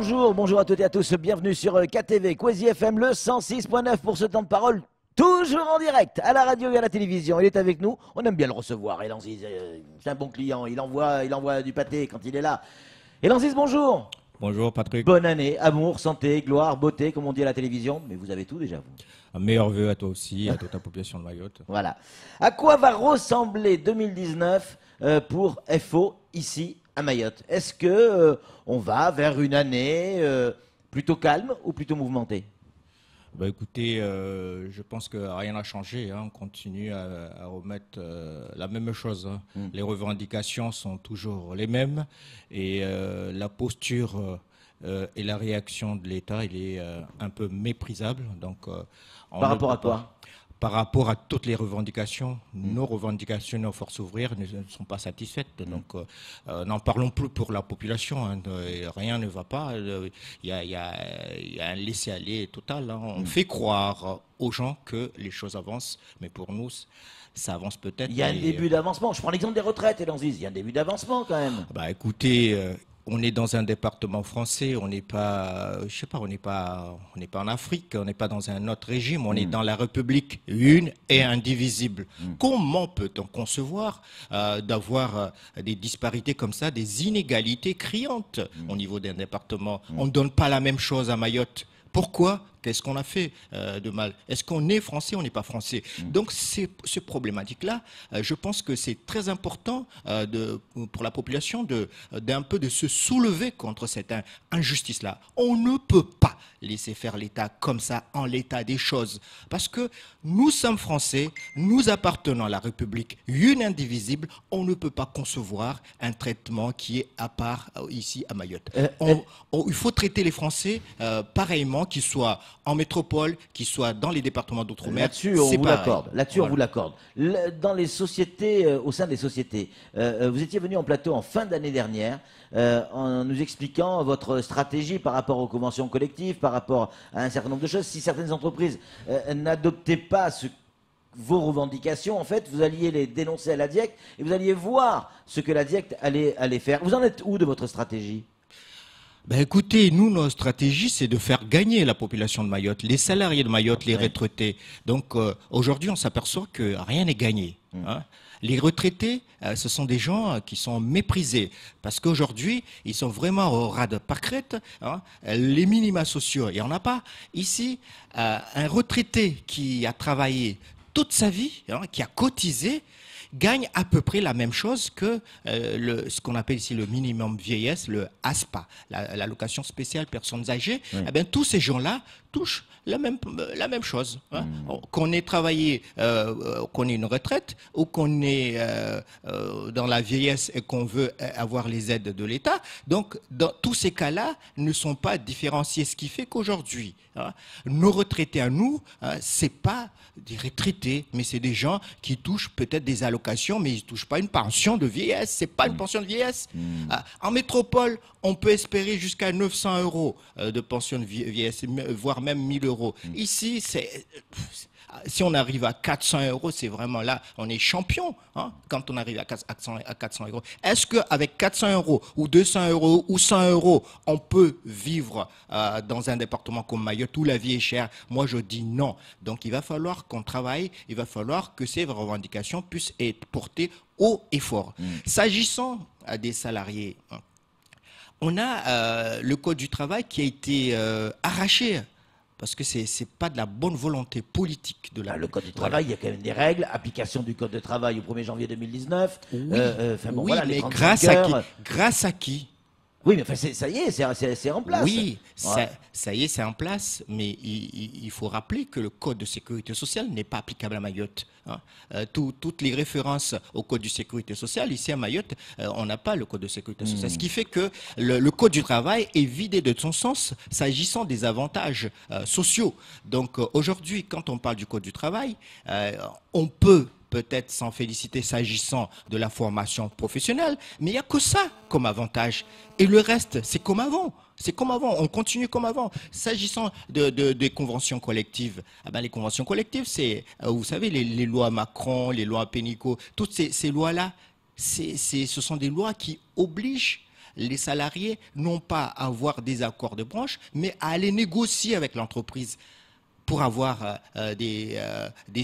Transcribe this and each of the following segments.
bonjour, bonjour à toutes et à tous, bienvenue sur KTV, Kwezi FM, le 106.9 pour ce temps de parole, toujours en direct, à la radio et à la télévision. Il est avec nous, on aime bien le recevoir, Elanzis, c'est un bon client, il envoie du pâté quand il est là. Elanzis, bonjour. Bonjour Patrick. Bonne année, amour, santé, gloire, beauté, comme on dit à la télévision, mais vous avez tout déjà, vous. Un meilleur vœu à toi aussi, à toute la population de Mayotte. Voilà. À quoi va ressembler 2019 pour FO ici à Mayotte? Est-ce que on va vers une année plutôt calme ou plutôt mouvementée? Bah écoutez, je pense que rien n'a changé, hein. On continue à remettre la même chose, hein. Les revendications sont toujours les mêmes et la posture et la réaction de l'État, il est un peu méprisable. Donc, Par rapport à quoi? Par rapport à toutes les revendications, nos revendications, nos forces ouvrières ne sont pas satisfaites. Donc, n'en parlons plus pour la population, hein. Rien ne va pas. Il y a un laisser-aller total, hein. On fait croire aux gens que les choses avancent, mais pour nous, ça avance peut-être. Il y a un début d'avancement. Je prends l'exemple des retraites, Elanzis. Il y a un début d'avancement quand même. Bah écoutez, on est dans un département français, on n'est pas, je sais pas, on n'est pas en Afrique, on n'est pas dans un autre régime, on est dans la République une et indivisible. Comment peut-on concevoir d'avoir des disparités comme ça, des inégalités criantes au niveau d'un département? On ne donne pas la même chose à Mayotte. Pourquoi? Qu'est-ce qu'on a fait de mal? Est-ce qu'on est français ou on n'est pas français? Donc, ce problématique-là, je pense que c'est très important pour la population d'un peu de se soulever contre cette injustice-là. On ne peut pas laisser faire l'État comme ça, en l'état des choses. Parce que nous sommes français, nous appartenons à la République une indivisible, on ne peut pas concevoir un traitement qui est à part ici à Mayotte. Il faut traiter les Français pareillement, qu'ils soient en métropole, qu'ils soient dans les départements d'outre-mer. Là-dessus, on vous l'accorde. Là-dessus, on vous l'accorde. Dans les sociétés, au sein des sociétés, vous étiez venu en plateau en fin d'année dernière en nous expliquant votre stratégie par rapport aux conventions collectives, par rapport à un certain nombre de choses. Si certaines entreprises n'adoptaient pas vos revendications, en fait, vous alliez les dénoncer à la DIEC et vous alliez voir ce que la DIEC allait faire. Vous en êtes où de votre stratégie? Ben écoutez, nous, notre stratégie, c'est de faire gagner la population de Mayotte, les salariés de Mayotte, les retraités. Donc aujourd'hui, on s'aperçoit que rien n'est gagné, hein. Les retraités, ce sont des gens qui sont méprisés parce qu'aujourd'hui, ils sont vraiment au ras de pâquerette, hein. Les minima sociaux, il n'y en a pas. Ici, un retraité qui a travaillé toute sa vie, hein, qui a cotisé, gagne à peu près la même chose que ce qu'on appelle ici le minimum vieillesse, le ASPA, l'allocation spéciale personnes âgées. Oui. Eh bien, tous ces gens-là touchent la même chose, hein. Qu'on ait travaillé, qu'on ait une retraite ou qu'on ait dans la vieillesse et qu'on veut avoir les aides de l'État. Donc, dans tous ces cas-là, ne sont pas différenciés. Ce qui fait qu'aujourd'hui, hein, nos retraités à nous, hein, c'est pas des retraités, mais c'est des gens qui touchent peut-être des allocations, mais ils ne touchent pas une pension de vieillesse. C'est pas une pension de vieillesse. En métropole, on peut espérer jusqu'à 900 € de pension de vieillesse, voire même 1000 €. Ici, si on arrive à 400 €, c'est vraiment là, on est champion, hein, quand on arrive à 400 €. Est-ce qu'avec 400 € ou 200 € ou 100 €, on peut vivre dans un département comme Mayotte où la vie est chère? Moi, je dis non. Donc, il va falloir qu'on travaille, il va falloir que ces revendications puissent être portées haut et fort. S'agissant des salariés, on a le Code du travail qui a été arraché. Parce que c'est pas de la bonne volonté politique de la... Le Code du travail, il y a quand même des règles. Application du Code du travail au 1er janvier 2019. Oui, Bon, oui, voilà, mais grâce à qui? Oui, mais enfin, ça y est, c'est en place. Oui, ça y est, c'est en place, mais il faut rappeler que le Code de sécurité sociale n'est pas applicable à Mayotte, hein. Toutes les références au Code de sécurité sociale, ici à Mayotte, on n'a pas le Code de sécurité sociale. Ce qui fait que le Code du travail est vidé de son sens s'agissant des avantages sociaux. Donc aujourd'hui, quand on parle du Code du travail, on peut peut-être s'en féliciter s'agissant de la formation professionnelle, mais il n'y a que ça comme avantage. Et le reste, c'est comme avant. C'est comme avant, on continue comme avant. S'agissant des conventions collectives, les conventions collectives, c'est, vous savez, les lois Macron, les lois Pénicaud, toutes ces lois-là, ce sont des lois qui obligent les salariés n'ont pas à avoir des accords de branche, mais à aller négocier avec l'entreprise pour avoir des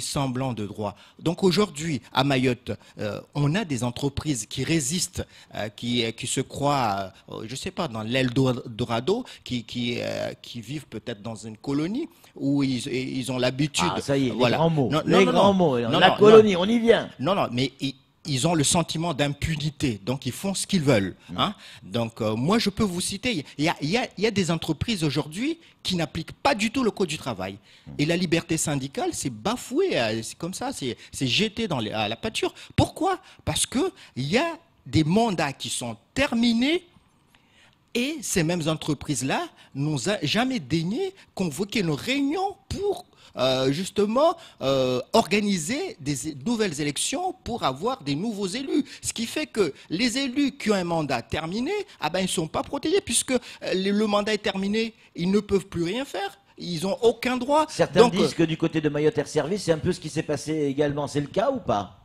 semblants de droits. Donc aujourd'hui, à Mayotte, on a des entreprises qui résistent, qui se croient, je ne sais pas, dans l'Eldorado, qui vivent peut-être dans une colonie où ils ont l'habitude... Ah, ça y est, voilà. les grands mots. Non, les non, grands non, mots. non, La non, colonie, non. on y vient. Non, non, mais ils ont le sentiment d'impunité, donc ils font ce qu'ils veulent. Hein. Donc moi, je peux vous citer, il y a des entreprises aujourd'hui qui n'appliquent pas du tout le Code du travail. Et la liberté syndicale, c'est bafoué, c'est comme ça, c'est jeté à la pâture. Pourquoi? Parce qu'il y a des mandats qui sont terminés et ces mêmes entreprises-là n'ont jamais daigné convoquer une réunion pour justement organiser des nouvelles élections pour avoir des nouveaux élus. Ce qui fait que les élus qui ont un mandat terminé, ils ne sont pas protégés puisque le mandat est terminé, ils ne peuvent plus rien faire. Ils n'ont aucun droit. Certains disent que du côté de Mayotte Air Service, c'est un peu ce qui s'est passé également. C'est le cas ou pas?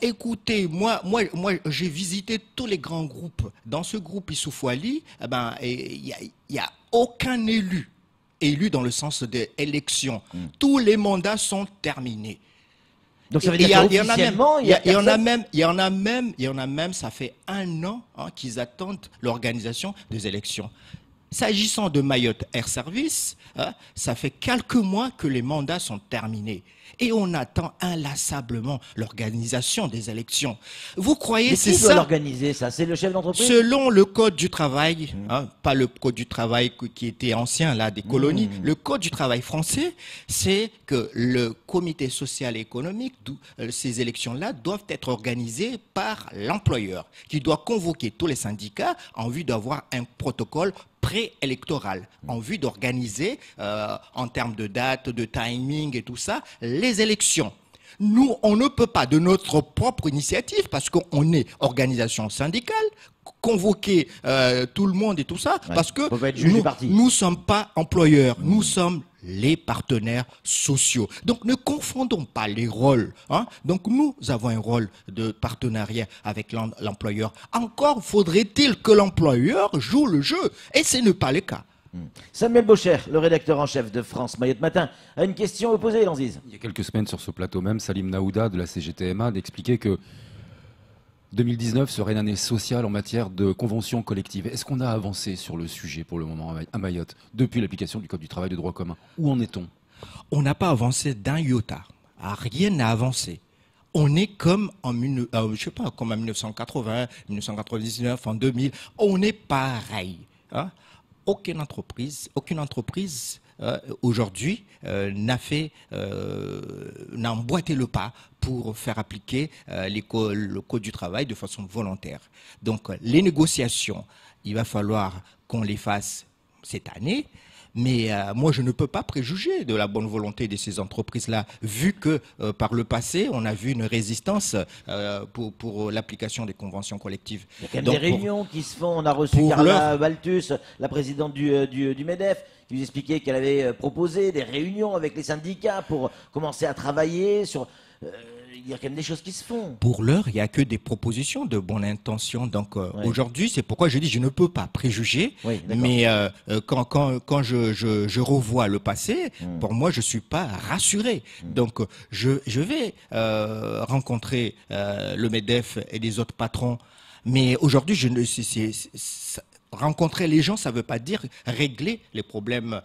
Écoutez, moi, j'ai visité tous les grands groupes. Dans ce groupe Issoufouali, il y a aucun élu dans le sens d'élection. Tous les mandats sont terminés. Donc ça veut dire qu'officiellement, il y en a même, ça fait 1 an qu'ils attendent l'organisation des élections. S'agissant de Mayotte Air Service, ça fait quelques mois que les mandats sont terminés. Et on attend inlassablement l'organisation des élections. Vous croyez que c'est ça? Qui doit ça l'organiser, ça? C'est le chef d'entreprise? Selon le Code du travail, pas le Code du travail qui était ancien, là, des colonies, le Code du travail français, c'est que le comité social et économique, ces élections-là, doivent être organisées par l'employeur, qui doit convoquer tous les syndicats en vue d'avoir un protocole préélectoral, en vue d'organiser, en termes de date, de timing et tout ça, les élections. Nous, on ne peut pas, de notre propre initiative, parce qu'on est organisation syndicale, convoquer tout le monde et tout ça, parce que nous ne sommes pas employeurs, nous sommes les partenaires sociaux. Donc ne confondons pas les rôles. Donc nous avons un rôle de partenariat avec l'employeur. Encore faudrait-il que l'employeur joue le jeu, et ce n'est pas le cas. Samuel Bocher, le rédacteur en chef de France Mayotte Matin, a une question à poser, Lanziz. Il y a quelques semaines sur ce plateau même, Salim Naouda de la CGTMA d'expliquer que 2019 serait une année sociale en matière de convention collective. Est-ce qu'on a avancé sur le sujet pour le moment à Mayotte depuis l'application du Code du travail de droit commun? Où en est-on? On n'a pas avancé d'un iota. Rien n'a avancé. On est comme en 1980, 1999, en 2000. On est pareil. Aucune entreprise aujourd'hui n'a emboîté le pas pour faire appliquer le Code du travail de façon volontaire. Donc les négociations, il va falloir qu'on les fasse cette année. Mais moi, je ne peux pas préjuger de la bonne volonté de ces entreprises-là, vu que par le passé, on a vu une résistance pour l'application des conventions collectives. Il y a quand même des réunions qui se font. On a reçu Carla Baltus, la présidente du MEDEF, qui nous expliquait qu'elle avait proposé des réunions avec les syndicats pour commencer à travailler sur... il y a quand même des choses qui se font. Pour l'heure, il n'y a que des propositions de bonne intention. Donc aujourd'hui, c'est pourquoi je dis je ne peux pas préjuger. Oui, mais quand je revois le passé, pour moi, je ne suis pas rassuré. Donc je vais rencontrer le MEDEF et les autres patrons. Mais aujourd'hui, rencontrer les gens, ça ne veut pas dire régler les problèmes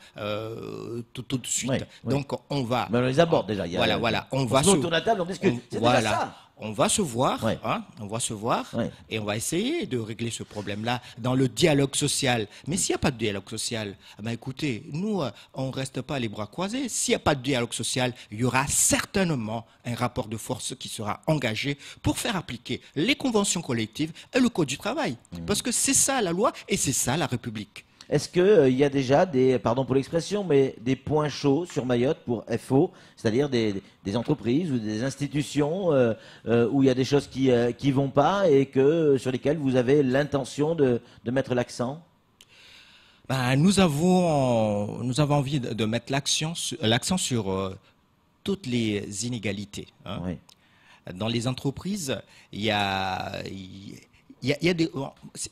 tout de suite. Donc on va... Mais on les aborde déjà. Voilà. On va autour de la table, on discute. C'est déjà ça. On va se voir, et on va essayer de régler ce problème-là dans le dialogue social. Mais s'il n'y a pas de dialogue social, écoutez, nous, on ne reste pas les bras croisés. S'il n'y a pas de dialogue social, il y aura certainement un rapport de force qui sera engagé pour faire appliquer les conventions collectives et le Code du travail. Parce que c'est ça la loi et c'est ça la République. Est-ce qu'il y a déjà pardon pour l'expression, mais des points chauds sur Mayotte pour FO, c'est-à-dire des entreprises ou des institutions où il y a des choses qui vont pas et sur lesquelles vous avez l'intention de mettre l'accent? Nous avons envie de mettre l'accent sur toutes les inégalités. Oui. Dans les entreprises, il y a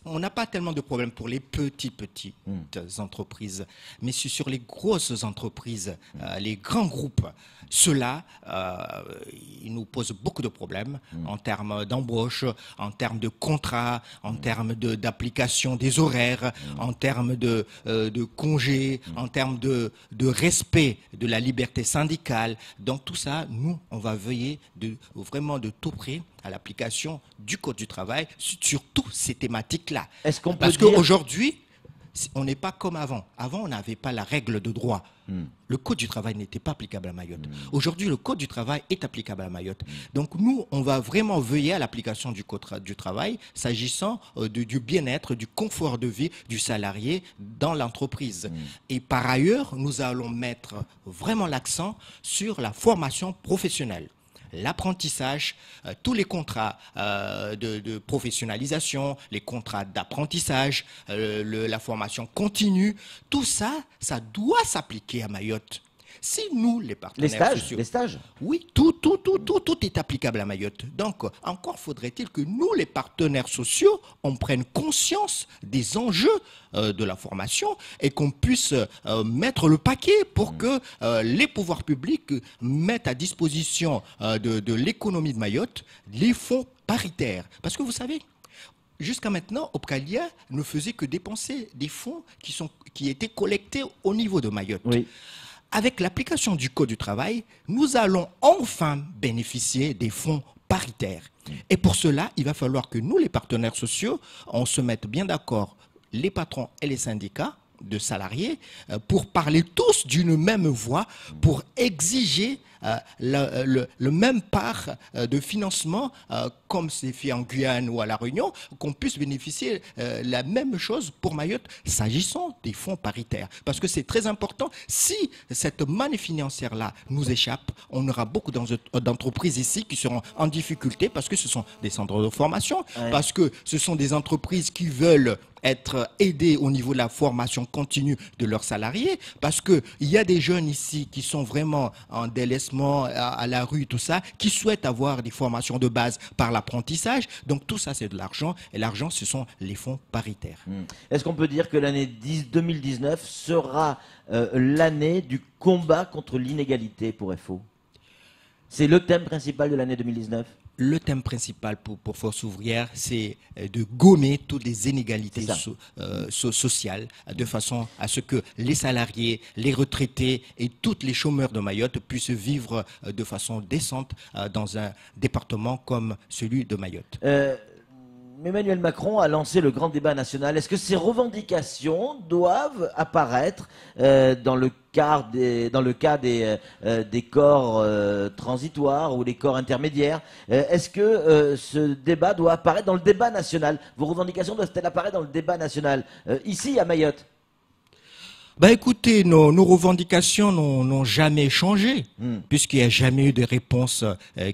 on n'a pas tellement de problèmes pour les petites entreprises, mais c'est sur les grosses entreprises, les grands groupes. Ceux-là, ils nous posent beaucoup de problèmes en termes d'embauche, en termes de contrats, en termes d'application des horaires, en termes de congés, en termes de respect de la liberté syndicale. Donc tout ça, nous, on va veiller vraiment de tout près à l'application du Code du travail sur toutes ces thématiques-là. Parce qu'aujourd'hui, on n'est pas comme avant. Avant, on n'avait pas la règle de droit. Le Code du travail n'était pas applicable à Mayotte. Aujourd'hui, le Code du travail est applicable à Mayotte. Donc nous, on va vraiment veiller à l'application du Code du travail s'agissant du bien-être, du confort de vie du salarié dans l'entreprise. Et par ailleurs, nous allons mettre vraiment l'accent sur la formation professionnelle. L'apprentissage, tous les contrats de professionnalisation, les contrats d'apprentissage, la formation continue, tout ça, ça doit s'appliquer à Mayotte. Si nous, les partenaires sociaux... Les stages. Oui, tout est applicable à Mayotte. Donc, encore faudrait-il que nous, les partenaires sociaux, on prenne conscience des enjeux de la formation et qu'on puisse mettre le paquet pour que les pouvoirs publics mettent à disposition de l'économie de Mayotte les fonds paritaires. Parce que vous savez, jusqu'à maintenant, Opcalia ne faisait que dépenser des fonds qui étaient collectés au niveau de Mayotte. Oui. Avec l'application du Code du travail, nous allons enfin bénéficier des fonds paritaires. Et pour cela, il va falloir que nous, les partenaires sociaux, on se mette bien d'accord, les patrons et les syndicats de salariés, pour parler tous d'une même voix, pour exiger le même part de financement, comme c'est fait en Guyane ou à La Réunion, qu'on puisse bénéficier la même chose pour Mayotte, s'agissant des fonds paritaires. Parce que c'est très important. Si cette manne financière-là nous échappe, on aura beaucoup d'entreprises ici qui seront en difficulté parce que ce sont des centres de formation, parce que ce sont des entreprises qui veulent être aidés au niveau de la formation continue de leurs salariés, parce qu'il y a des jeunes ici qui sont vraiment en délaissement à la rue, tout ça, qui souhaitent avoir des formations de base par l'apprentissage. Donc tout ça, c'est de l'argent, et l'argent, ce sont les fonds paritaires. Est-ce qu'on peut dire que l'année 2019 sera l'année du combat contre l'inégalité pour FO? C'est le thème principal de l'année 2019? Le thème principal pour Force ouvrière, c'est de gommer toutes les inégalités sociales, de façon à ce que les salariés, les retraités et tous les chômeurs de Mayotte puissent vivre de façon décente dans un département comme celui de Mayotte. Emmanuel Macron a lancé le grand débat national. Est-ce que ces revendications doivent apparaître dans le cas des corps transitoires ou des corps intermédiaires? Est-ce que ce débat doit apparaître dans le débat national? Vos revendications doivent-elles apparaître dans le débat national, ici à Mayotte? Bah écoutez, nos revendications n'ont jamais changé, puisqu'il n'y a jamais eu de réponse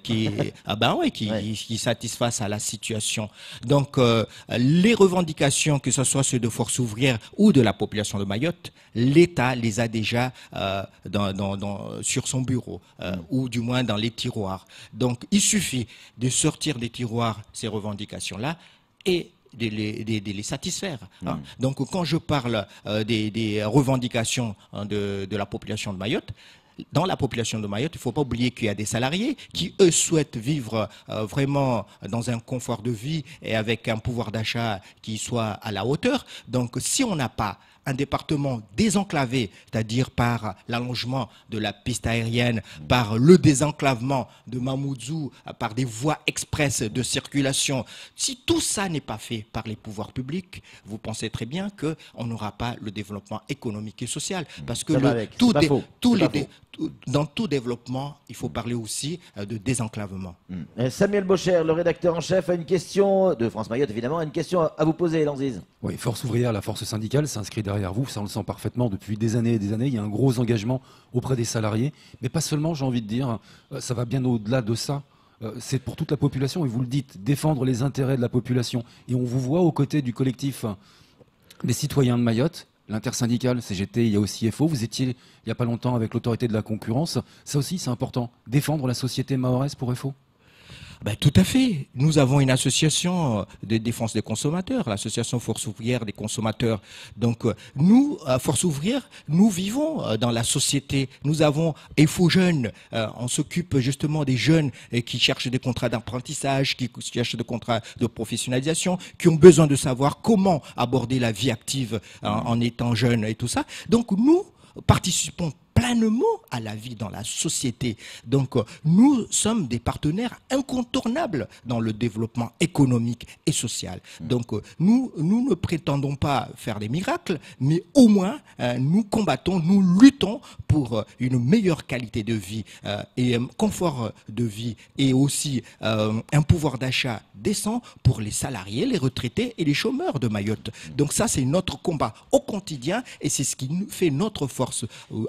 qui satisfassent à la situation. Donc les revendications, que ce soit ceux de Force ouvrière ou de la population de Mayotte, l'État les a déjà sur son bureau, ou du moins dans les tiroirs. Donc il suffit de sortir des tiroirs ces revendications-là et de les satisfaire. Donc quand je parle des revendications de la population de Mayotte, dans la population de Mayotte, il ne faut pas oublier qu'il y a des salariés qui, eux, souhaitent vivre vraiment dans un confort de vie et avec un pouvoir d'achat qui soit à la hauteur. Donc si on n'a pas un département désenclavé, c'est-à-dire par l'allongement de la piste aérienne, par le désenclavement de Mamoudzou, par des voies express de circulation. Si tout ça n'est pas fait par les pouvoirs publics, vous pensez très bien qu'on n'aura pas le développement économique et social. Parce que dans tout développement, il faut parler aussi de désenclavement. Samuel Bocher, le rédacteur en chef, a une question, de France Mayotte évidemment, a une question à vous poser, Lanziz. Oui, Force ouvrière, la force syndicale s'inscrit derrière vous, ça on le sent parfaitement depuis des années et des années. Il y a un gros engagement auprès des salariés, mais pas seulement, j'ai envie de dire, ça va bien au-delà de ça. C'est pour toute la population, et vous le dites, défendre les intérêts de la population. Et on vous voit aux côtés du collectif des citoyens de Mayotte, l'intersyndicale CGT, il y a aussi FO. Vous étiez il n'y a pas longtemps avec l'autorité de la concurrence. Ça aussi, c'est important. Défendre la société mahoraise pour FO. Ben, tout à fait. Nous avons une association de défense des consommateurs, l'association Force ouvrière des consommateurs. Donc nous, à Force ouvrière, nous vivons dans la société. Nous avons EFO Jeunes. On s'occupe justement des jeunes qui cherchent des contrats d'apprentissage, qui cherchent des contrats de professionnalisation, qui ont besoin de savoir comment aborder la vie active en étant jeunes et tout ça. Donc nous participons pleinement à la vie dans la société. Donc, nous sommes des partenaires incontournables dans le développement économique et social. Donc, nous ne prétendons pas faire des miracles, mais au moins, nous combattons, nous luttons pour une meilleure qualité de vie et un confort de vie et aussi un pouvoir d'achat décent pour les salariés, les retraités et les chômeurs de Mayotte. Donc ça, c'est notre combat au quotidien et c'est ce qui nous fait notre force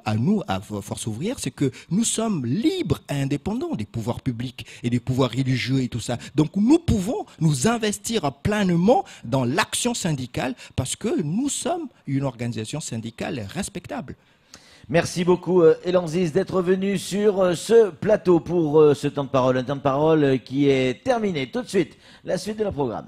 à nous, à Force ouvrière, c'est que nous sommes libres et indépendants des pouvoirs publics et des pouvoirs religieux et tout ça. Donc nous pouvons nous investir pleinement dans l'action syndicale parce que nous sommes une organisation syndicale respectable. Merci beaucoup, Elan Ziz, d'être venu sur ce plateau pour ce temps de parole. Un temps de parole qui est terminé. Tout de suite, la suite de notre programme.